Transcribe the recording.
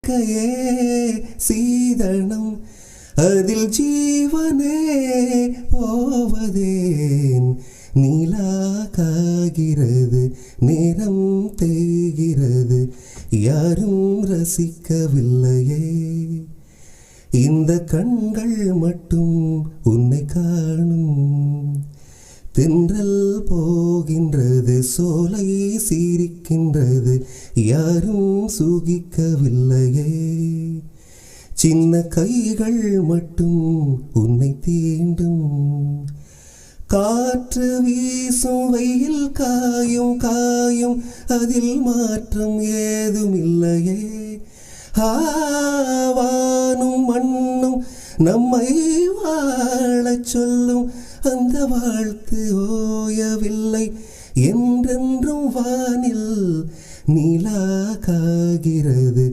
வாழ்க்கையே சீதனம் அதில் ஜீவனே போவதேன் நீலா காகிறது நேரம் தேய்கிறது யாரும் ரசிக்கவில்லையே இந்த கண்கள் மட்டும் உன்னை காணும் தென்றல் போகின்றது சோலை சிரிக்கின்றது யாரும் சுகிக்கவில்லையே சின்ன கைகள் மட்டும் உன்னை தீண்டும் காற்று வீசும் வெயில் காயும் காயும் அதில் மாற்றம் ஏதும் இல்லையே வானும் மண்ணும் நம்மை வாழச் சொல்லும் அந்த வாழ்த்து ஓயவில்லை என்றென்றும் வானில் நீலா காகிறது